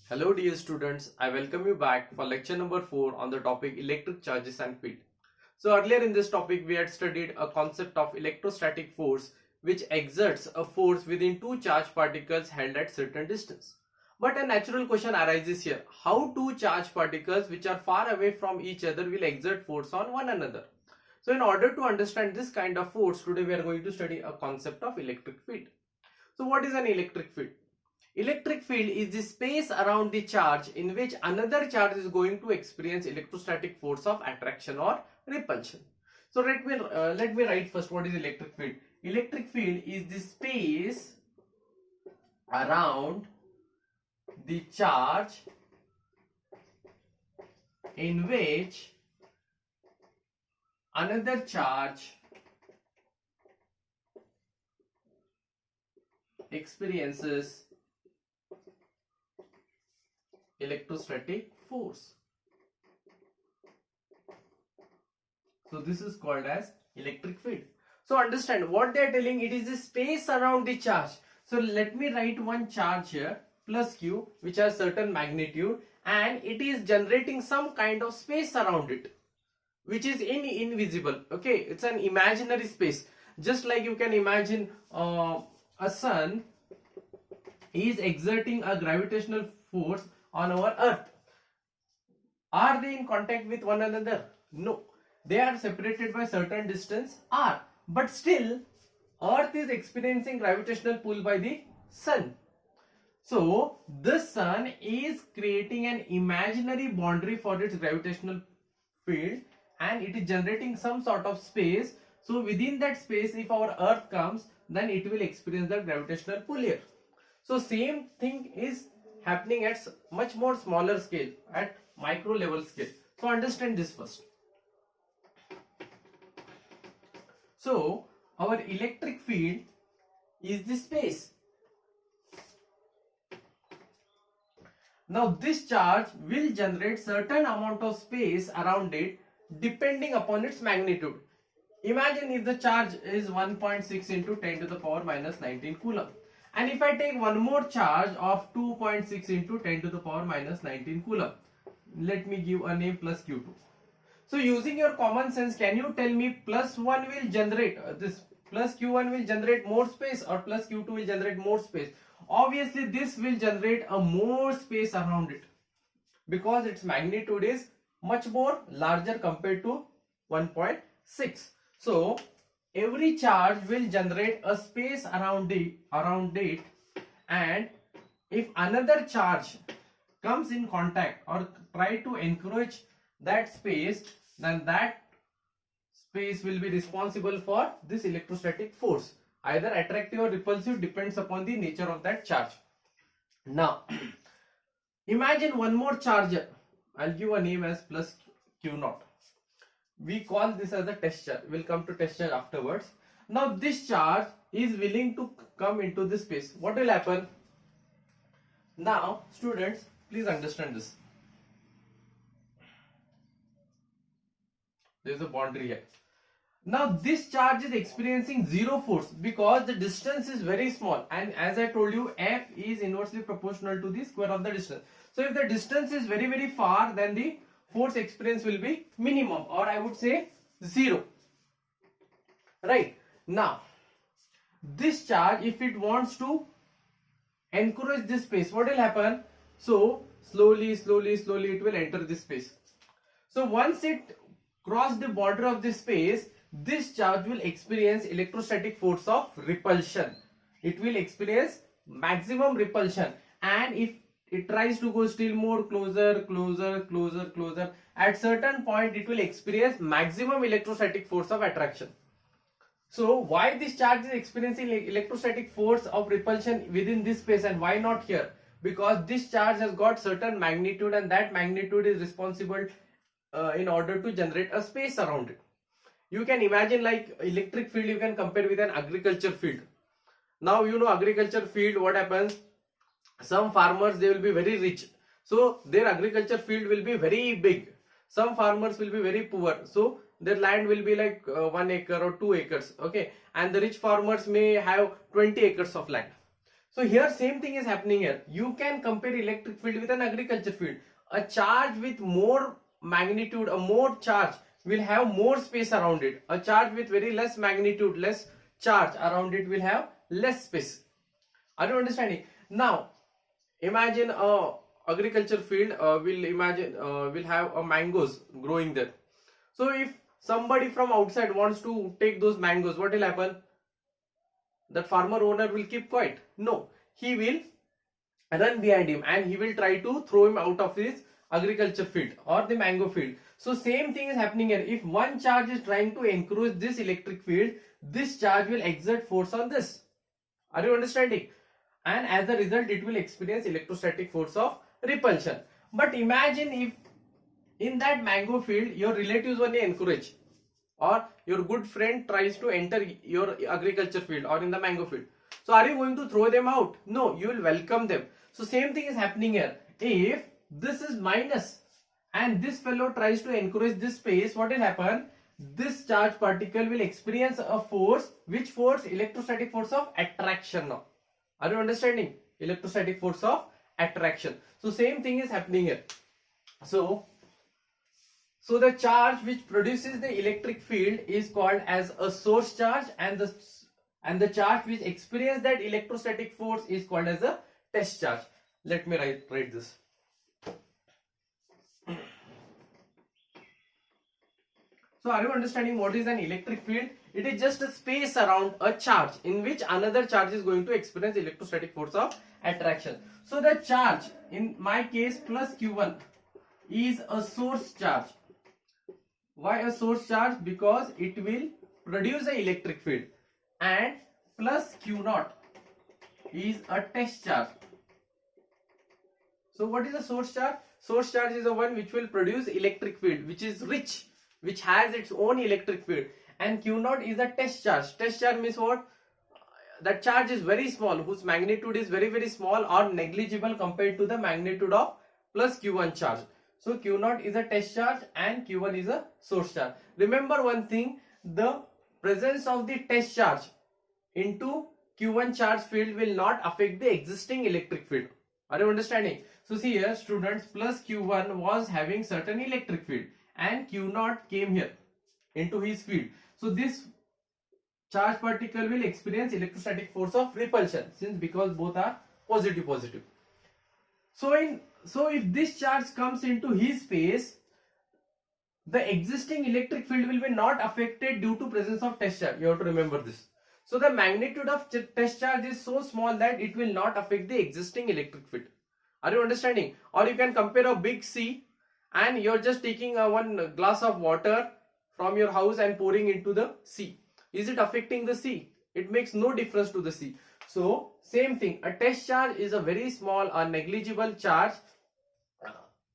Hello dear students, I welcome you back for lecture number 4 on the topic electric charges and field. So earlier in this topic we had studied a concept of electrostatic force which exerts a force within two charged particles held at certain distance. But a natural question arises here, how two charged particles which are far away from each other will exert force on one another? So in order to understand this kind of force, today we are going to study a concept of electric field. So what is an electric field? Electric field is the space around the charge in which another charge is going to experience electrostatic force of attraction or repulsion. So let me write first what is electric field. Electric field is the space around the charge in which another charge experiences electrostatic force. So this is called as electric field. So understand what they are telling, it is the space around the charge. So let me write one charge here plus q which has certain magnitude and it is generating some kind of space around it which is invisible. Okay, it's an imaginary space. Just like you can imagine a sun is exerting a gravitational force on our earth. Are they in contact with one another? No, they are separated by certain distance r, but still earth is experiencing gravitational pull by the sun. So the sun is creating an imaginary boundary for its gravitational field and it is generating some sort of space. So within that space, if our earth comes, then it will experience the gravitational pull here. So same thing is happening at much more smaller scale, at micro level scale. So understand this first. So our electric field is the space. Now this charge will generate certain amount of space around it depending upon its magnitude. Imagine if the charge is 1.6 into 10 to the power minus 19 coulomb. And if I take one more charge of 2.6 into 10 to the power minus 19 coulomb, let me give a name plus q2. So using your common sense, can you tell me plus 1 will generate, this plus q1 will generate more space or plus q2 will generate more space? Obviously this will generate a more space around it because its magnitude is much more larger compared to 1.6. So every charge will generate a space around it, and if another charge comes in contact or try to encroach that space, then that space will be responsible for this electrostatic force, either attractive or repulsive, depends upon the nature of that charge. Now imagine one more charge, I'll give a name as plus q0. We call this as a test charge. We'll come to test charge afterwards. Now this charge is willing to come into this space. What will happen? Now students, please understand this. There is a boundary here. Now this charge is experiencing zero force because the distance is very small, and as I told you, f is inversely proportional to the square of the distance. So if the distance is very far, then the force experience will be minimum, or I would say zero. Right? Now this charge, if it wants to encroach this space, what will happen? So slowly it will enter this space. So once it crosses the border of this space, this charge will experience electrostatic force of repulsion. It will experience maximum repulsion, and if it tries to go still more closer, at certain point it will experience maximum electrostatic force of attraction. So why this charge is experiencing electrostatic force of repulsion within this space and why not here? Because this charge has got certain magnitude, and that magnitude is responsible in order to generate a space around it. You can imagine like electric field you can compare with an agriculture field. Now you know agriculture field, what happens? Some farmers, they will be very rich, so their agriculture field will be very big. Some farmers will be very poor, so their land will be like 1 acre or 2 acres. Okay, and the rich farmers may have 20 acres of land. So here same thing is happening here. You can compare electric field with an agriculture field. A charge with more magnitude, a more charge will have more space around it. A charge with very less magnitude, less charge around it will have less space. Are you understanding? Now imagine a agriculture field will have a mangoes growing there. So if somebody from outside wants to take those mangoes, what will happen? That farmer owner will keep quiet? No, he will run behind him and he will try to throw him out of his agriculture field or the mango field. So same thing is happening here. If one charge is trying to encroach this electric field, this charge will exert force on this. Are you understanding? And as a result, it will experience electrostatic force of repulsion. But imagine if in that mango field your relatives only encourage, or your good friend tries to enter your agriculture field or in the mango field. So are you going to throw them out? No, you will welcome them. So same thing is happening here. If this is minus and this fellow tries to encourage this space, what will happen? This charge particle will experience a force. Which force? Electrostatic force of attraction now. Are you understanding? Electrostatic force of attraction. So same thing is happening here. So the charge which produces the electric field is called as a source charge, and the charge which experiences that electrostatic force is called as a test charge. Let me write this. So are you understanding what is an electric field? It is just a space around a charge in which another charge is going to experience electrostatic force of attraction. So the charge, in my case plus Q1, is a source charge. Why a source charge? Because it will produce an electric field. And plus Q0 is a test charge. So what is a source charge? Source charge is the one which will produce electric field, which is rich, which has its own electric field. And Q0 is a test charge. Test charge means what? That charge is very small, whose magnitude is very, very small or negligible compared to the magnitude of plus Q1 charge. So Q0 is a test charge and Q1 is a source charge. Remember one thing, the presence of the test charge into Q1 charge field will not affect the existing electric field. Are you understanding? So see here, students, plus Q1 was having certain electric field and Q0 came here into his field. So this charge particle will experience electrostatic force of repulsion, since because both are positive. So if this charge comes into his space, the existing electric field will be not affected due to presence of test charge. You have to remember this. So the magnitude of test charge is so small that it will not affect the existing electric field. Are you understanding? Or you can compare a big sea and you're just taking one glass of water from your house and pouring into the sea. Is it affecting the sea? It makes no difference to the sea. So same thing, a test charge is a very small or negligible charge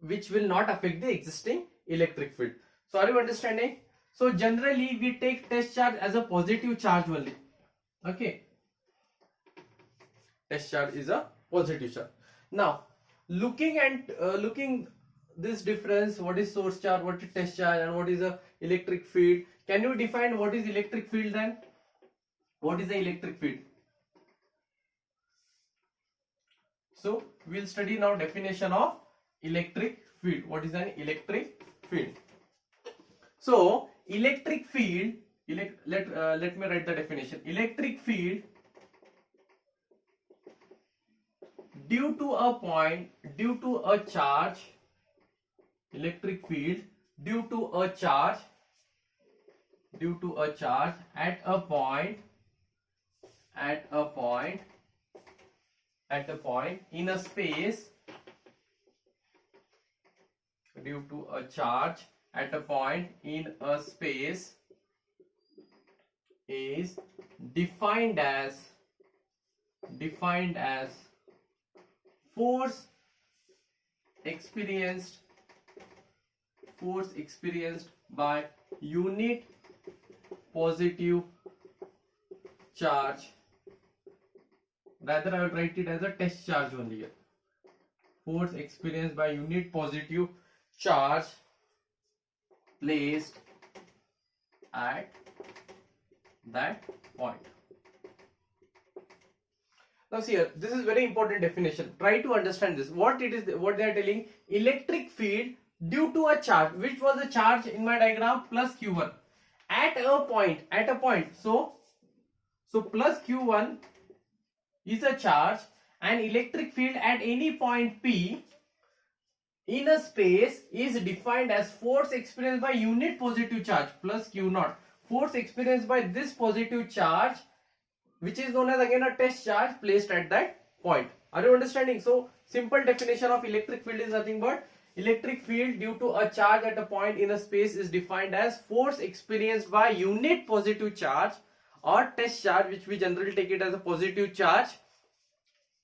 which will not affect the existing electric field. So are you understanding? So generally we take test charge as a positive charge only. Okay. Test charge is a positive charge. Now looking this difference, what is source charge, what is test charge, and what is a electric field. Can you define what is electric field then? What is the electric field? So we'll study now definition of electric field. What is an electric field? So electric field, let me write the definition. Electric field due to a charge, electric field due to a charge at a point in a space, due to a charge at a point in a space is defined as force experienced by unit positive charge. Rather, I will write it as a test charge only here. Force experienced by unit positive charge placed at that point. Now see here, this is very important definition. Try to understand this. What it is, what they are telling, electric field due to a charge, which was the charge in my diagram, plus Q1 at a point. So plus Q1 is a charge, and electric field at any point P in a space is defined as force experienced by unit positive charge plus Q naught. Force experienced by this positive charge, which is known as again a test charge placed at that point. Are you understanding? So simple definition of electric field is nothing but electric field due to a charge at a point in a space is defined as force experienced by unit positive charge or test charge, which we generally take it as a positive charge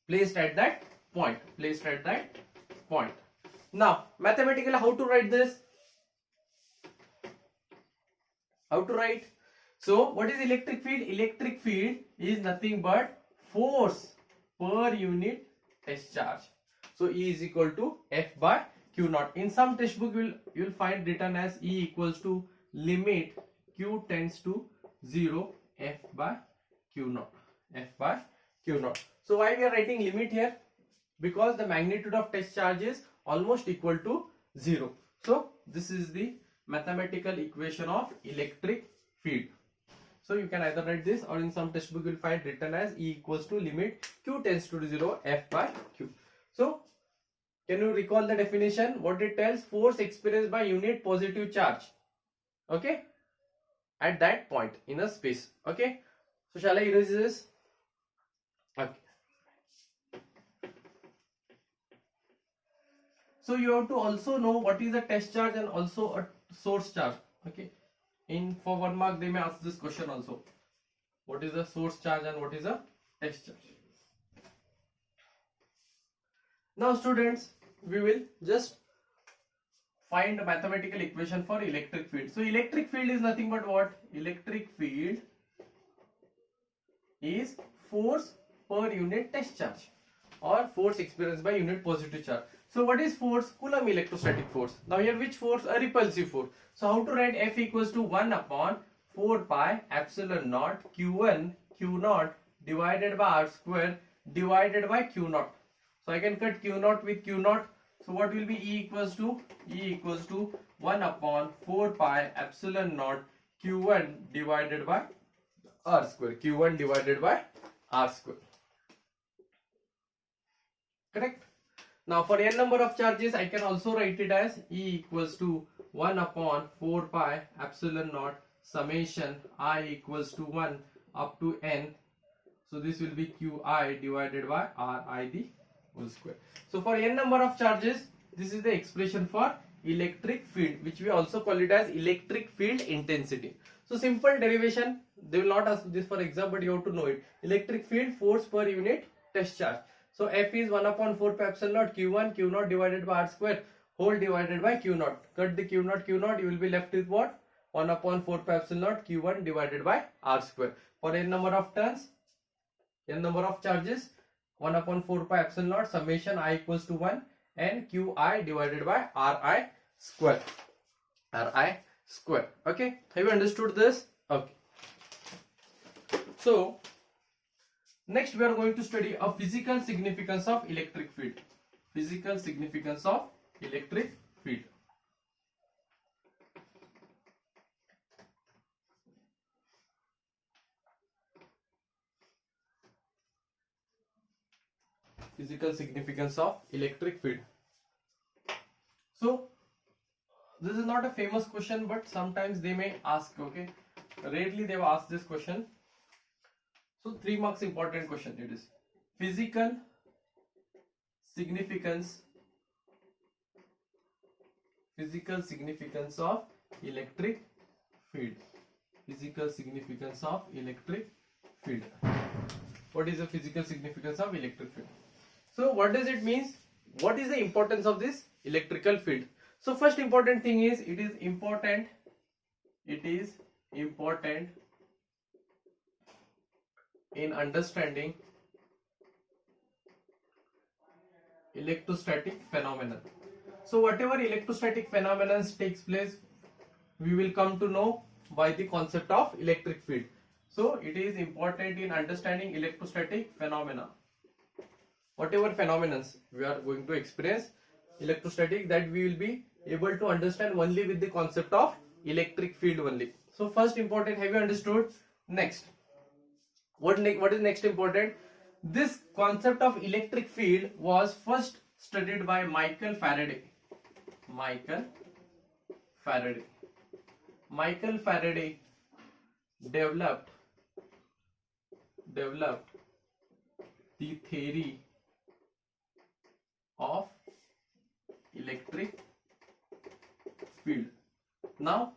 placed at that point. Now mathematically, how to write this? So what is electric field? Electric field is nothing but force per unit test charge. So E is equal to F by Q naught. In some textbook you'll find written as E equals to limit Q tends to 0 F by Q naught. So why we are writing limit here? Because the magnitude of test charge is almost equal to 0. So this is the mathematical equation of electric field. So you can either write this, or in some textbook you will find written as E equals to limit Q tends to 0 F by Q. So can you recall the definition? What it tells? Force experienced by unit positive charge, okay, at that point in a space. Okay, so shall I erase this? Okay. So you have to also know what is a test charge and also a source charge. Okay, for 1 mark they may ask this question also. What is a source charge and what is a test charge? Now students, we will just find a mathematical equation for electric field. So electric field is nothing but what? Electric field is force per unit test charge or force experienced by unit positive charge. So what is force? Coulomb electrostatic force. Now here which force? A repulsive force. So how to write? F equals to 1 upon 4 pi epsilon naught Q1 Q naught divided by R square divided by Q naught. So I can cut Q naught with Q naught. So what will be E equals to? E equals to 1 upon 4 pi epsilon naught Q1 divided by R square. Q1 divided by R square. Correct? Now for n number of charges, I can also write it as E equals to 1 upon 4 pi epsilon naught summation I equals to 1 up to n. So this will be Qi divided by Ri the whole square. So for n number of charges, this is the expression for electric field, which we also call it as electric field intensity. So simple derivation, they will not ask this for exam, but you have to know it. Electric field, force per unit test charge. So F is 1 upon 4 pi epsilon naught Q1 Q naught divided by R square whole divided by Q naught. Cut the Q naught, you will be left with what? 1 upon 4 pi epsilon naught Q1 divided by R square. For n number of turns, n number of charges, 1 upon 4 pi epsilon naught summation I equals to 1 and Qi divided by Ri square. Okay, have you understood this? Okay. So next we are going to study a physical significance of electric field. Physical significance of electric field. Physical significance of electric field. So this is not a famous question, but sometimes they may ask. Okay, rarely they will ask this question. So 3 marks important question it is. Physical significance of electric field. Physical significance of electric field. What is the physical significance of electric field? So what does it mean? What is the importance of this electrical field? So first important thing is it is important in understanding electrostatic phenomenon. So whatever electrostatic phenomenon takes place, we will come to know by the concept of electric field. So it is important in understanding electrostatic phenomena. whatever phenomena we are going to experience electrostatic, that we will be able to understand only with the concept of electric field only. So first important, have you understood? Next, what is next important? This concept of electric field was first studied by Michael Faraday. Michael Faraday developed the theory of electric field. Now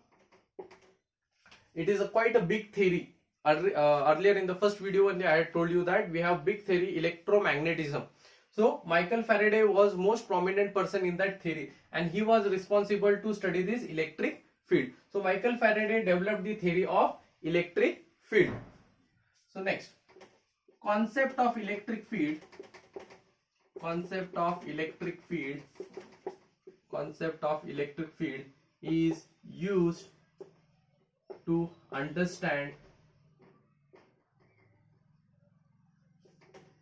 it is quite a big theory. Earlier in the first video only I had told you that we have big theory, electromagnetism. So Michael Faraday was most prominent person in that theory, and he was responsible to study this electric field. So Michael Faraday developed the theory of electric field. So next, concept of electric field is used to understand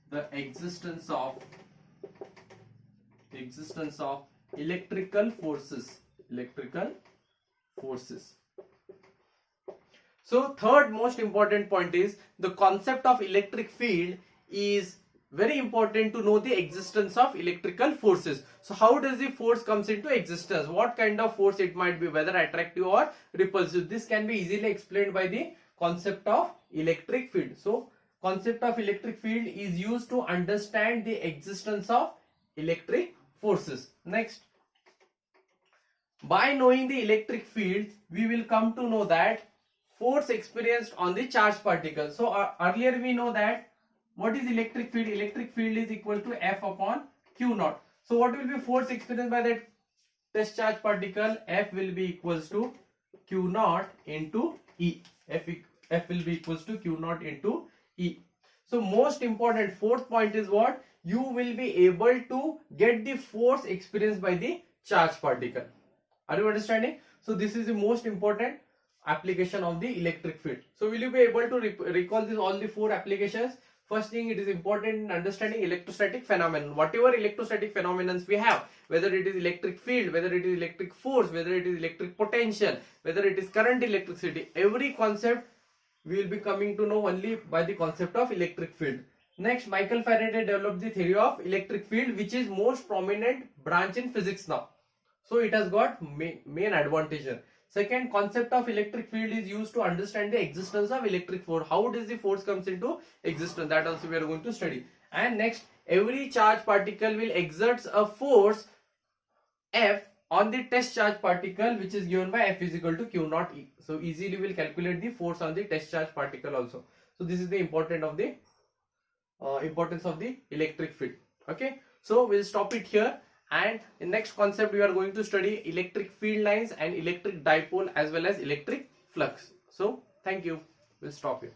the existence of electrical forces. So third most important point is the concept of electric field is very important to know the existence of electrical forces. So how does the force comes into existence? What kind of force it might be, whether attractive or repulsive? This can be easily explained by the concept of electric field. So concept of electric field is used to understand the existence of electric forces. Next, by knowing the electric field, we will come to know that force experienced on the charged particle. So earlier we know that what is electric field? Electric field is equal to F upon Q naught. So what will be force experienced by that test charge particle? F will be equals to Q naught into E. F will be equals to Q naught into E. So most important fourth point is what? You will be able to get the force experienced by the charged particle. Are you understanding? So this is the most important application of the electric field. So will you be able to recall all the four applications? First thing, it is important in understanding electrostatic phenomenon. Whatever electrostatic phenomena we have, whether it is electric field, whether it is electric force, whether it is electric potential, whether it is current electricity, every concept we will be coming to know only by the concept of electric field. Next, Michael Faraday developed the theory of electric field, which is most prominent branch in physics now. So it has got main advantage. Second, concept of electric field is used to understand the existence of electric force. How does the force comes into existence? That also we are going to study. And next, every charge particle will exert a force F on the test charge particle, which is given by F is equal to Q naught E. So easily we will calculate the force on the test charge particle also. So this is the importance of the electric field. Okay, so we'll stop it here. And in next concept we are going to study electric field lines and electric dipole as well as electric flux. So thank you. We'll stop here.